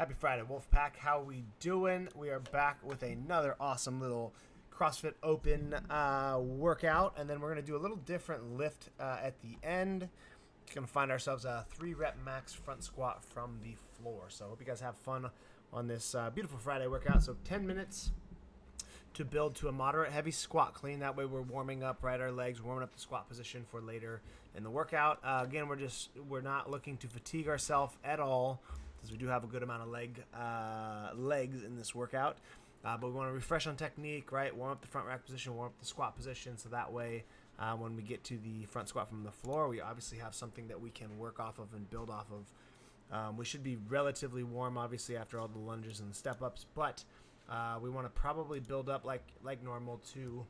Happy Friday, Wolfpack. How we doing? We are back with another awesome little CrossFit Open workout, and then we're going to do a little different lift at the end. We're going to find ourselves a 3-rep max front squat from the floor. So I hope you guys have fun on this beautiful Friday workout. So 10 minutes to build to a moderate heavy squat clean. That way we're warming up, right, our legs, warming up the squat position for later in the workout. Again, we're not looking to fatigue ourselves at all, because we do have a good amount of legs in this workout. But we want to refresh on technique, right? Warm up the front rack position, warm up the squat position, so that way when we get to the front squat from the floor, we obviously have something that we can work off of and build off of. We should be relatively warm, obviously, after all the lunges and the step-ups, but we want to probably build up like normal to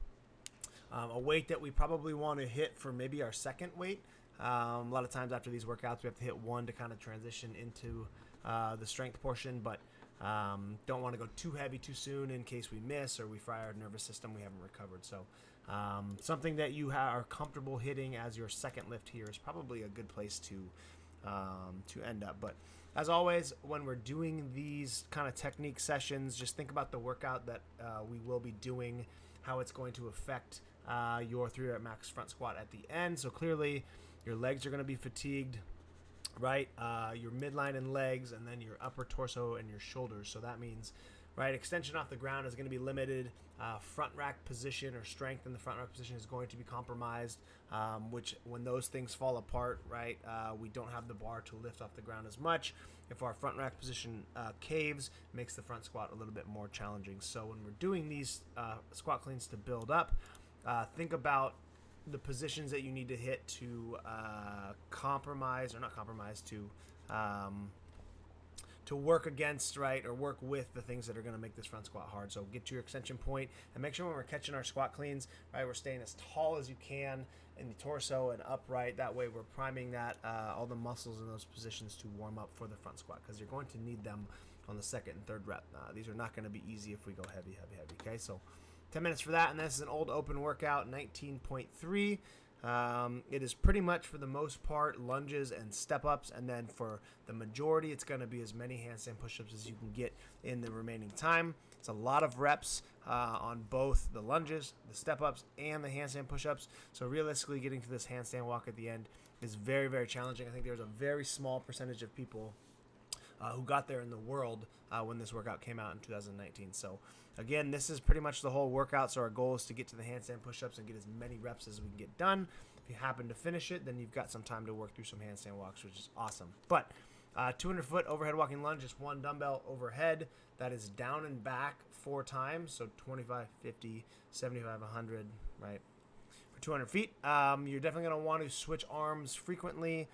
a weight that we probably want to hit for maybe our second weight. A lot of times after these workouts, we have to hit one to kind of transition into the strength portion, but don't want to go too heavy too soon in case we miss or we fry our nervous system, we haven't recovered. So something that you are comfortable hitting as your second lift here is probably a good place to end up. But as always, when we're doing these kind of technique sessions, just think about the workout that we will be doing, how it's going to affect your 3-rep max front squat at the end. So clearly your legs are going to be fatigued, right? Your midline and legs, and then your upper torso and your shoulders. So that means, right, extension off the ground is going to be limited. Front rack position or strength in the front rack position is going to be compromised, which when those things fall apart, right, we don't have the bar to lift off the ground as much. If our front rack position caves, it makes the front squat a little bit more challenging. So when we're doing these squat cleans to build up, think about the positions that you need to hit to to work against, right, or work with the things that are going to make this front squat hard. So get to your extension point and make sure when we're catching our squat cleans, right, we're staying as tall as you can in the torso and upright. That way we're priming that all the muscles in those positions to warm up for the front squat, because you're going to need them on the second and third rep. These are not going to be easy if we go heavy. Okay, so 10 minutes for that, and this is an old open workout, 19.3. It is pretty much, for the most part, lunges and step-ups, and then for the majority, it's going to be as many handstand push-ups as you can get in the remaining time. It's a lot of reps on both the lunges, the step-ups, and the handstand push-ups. So realistically, getting to this handstand walk at the end is very, very challenging. I think there's a very small percentage of people who got there in the world when this workout came out in 2019. So again, this is pretty much the whole workout. So our goal is to get to the handstand push-ups and get as many reps as we can get done. If you happen to finish it, then you've got some time to work through some handstand walks, which is awesome. But 200-foot overhead walking lunge, just one dumbbell overhead. That is down and back 4 times. So 25, 50, 75, 100, right? For 200 feet. You're definitely going to want to switch arms frequently.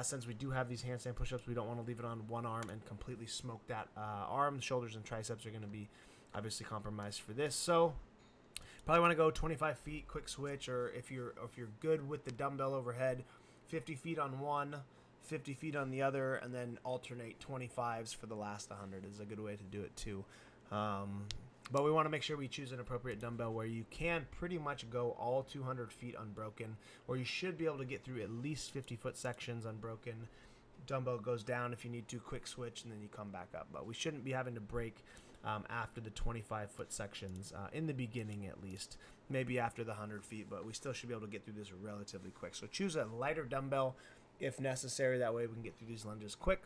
Since we do have these handstand push-ups, we don't want to leave it on one arm and completely smoke that arm. The shoulders and triceps are going to be obviously compromised for this. So probably want to go 25 feet, quick switch, or if you're good with the dumbbell overhead, 50 feet on one, 50 feet on the other, and then alternate 25s for the last 100 is a good way to do it too. But we want to make sure we choose an appropriate dumbbell where you can pretty much go all 200 feet unbroken, or you should be able to get through at least 50-foot sections unbroken. Dumbbell goes down if you need to, quick switch, and then you come back up. But we shouldn't be having to break after the 25-foot sections, in the beginning at least, maybe after the 100 feet, but we still should be able to get through this relatively quick. So choose a lighter dumbbell if necessary. That way we can get through these lunges quick.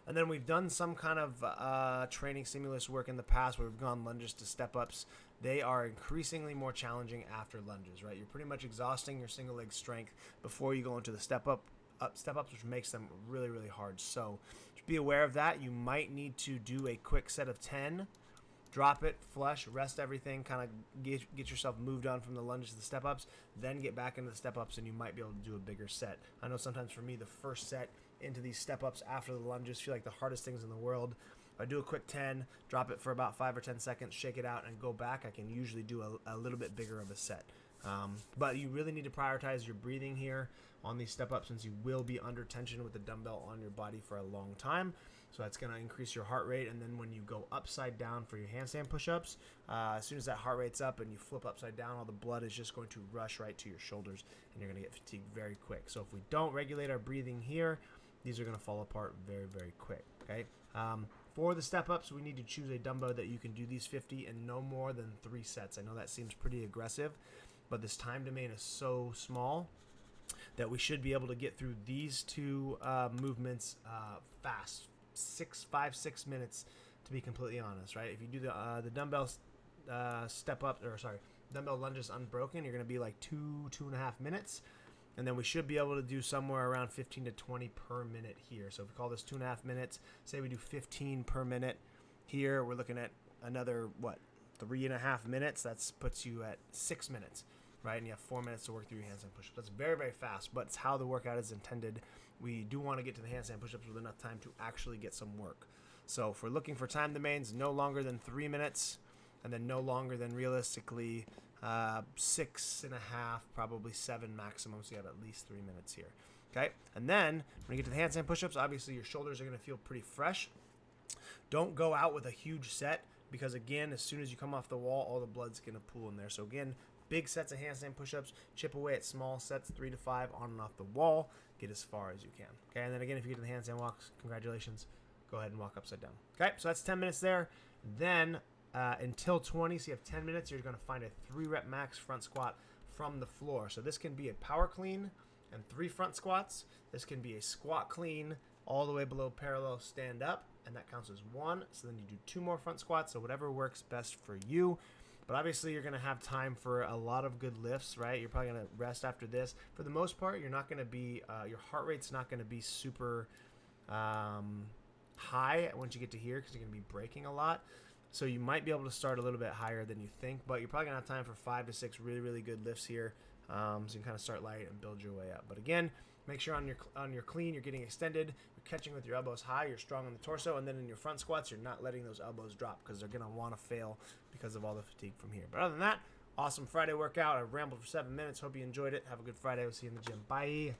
And then we've done some kind of training stimulus work in the past where we've gone lunges to step-ups. They are increasingly more challenging after lunges, right? You're pretty much exhausting your single leg strength before you go into the step-ups, which makes them really, really hard. So just be aware of that. You might need to do a quick set of 10, drop it, flush, rest everything, kind of get yourself moved on from the lunges to the step-ups, then get back into the step-ups, and you might be able to do a bigger set. I know sometimes for me, the first set into these step-ups after the lunges feel like the hardest things in the world. If I do a quick 10, drop it for about 5 or 10 seconds, shake it out, and go back, I can usually do a little bit bigger of a set. But you really need to prioritize your breathing here on these step-ups, since you will be under tension with the dumbbell on your body for a long time. So that's going to increase your heart rate. And then when you go upside down for your handstand push-ups, as soon as that heart rate's up and you flip upside down, all the blood is just going to rush right to your shoulders, and you're going to get fatigued very quick. So if we don't regulate our breathing here, these are going to fall apart very, very quick. Okay. For the step ups, we need to choose a dumbbell that you can do these 50 in no more than 3 sets. I know that seems pretty aggressive, but this time domain is so small that we should be able to get through these two movements fast. 6 minutes, to be completely honest, right? If you do the dumbbell step up, or sorry, dumbbell lunges unbroken, you're going to be like 2.5 minutes. And then we should be able to do somewhere around 15 to 20 per minute here. So if we call this 2.5 minutes, say we do 15 per minute here, we're looking at another, 3.5 minutes. That puts you at 6 minutes, right? And you have 4 minutes to work through your handstand push-ups. That's very, very fast, but it's how the workout is intended. We do want to get to the handstand push-ups with enough time to actually get some work. So if we're looking for time domains, no longer than 3 minutes, and then no longer than realistically 6.5, probably 7 maximum, so you have at least 3 minutes here. Okay, and then when you get to the handstand push-ups, obviously your shoulders are going to feel pretty fresh. Don't go out with a huge set, because again, as soon as you come off the wall, all the blood's going to pool in there. So again, big sets of handstand push-ups, chip away at small sets, 3 to 5 on and off the wall, get as far as you can. Okay, and then again, if you get to the handstand walks, congratulations, go ahead and walk upside down. Okay, so that's 10 minutes there. Then until 20, so you have 10 minutes, you're going to find a 3-rep max front squat from the floor. So this can be a power clean and 3 front squats. This can be a squat clean all the way below parallel stand up, and that counts as 1. So then you do 2 more front squats, so whatever works best for you. But obviously you're going to have time for a lot of good lifts, right? You're probably going to rest after this. For the most part, you're not going to be, your heart rate's not going to be super high once you get to here, because you're going to be braking a lot. So you might be able to start a little bit higher than you think, but you're probably going to have time for 5 to 6 really, really good lifts here. So you can kind of start light and build your way up. But again, make sure on your clean, you're getting extended, you're catching with your elbows high, you're strong on the torso, and then in your front squats, you're not letting those elbows drop, because they're going to want to fail because of all the fatigue from here. But other than that, awesome Friday workout. I rambled for 7 minutes. Hope you enjoyed it. Have a good Friday. We'll see you in the gym. Bye.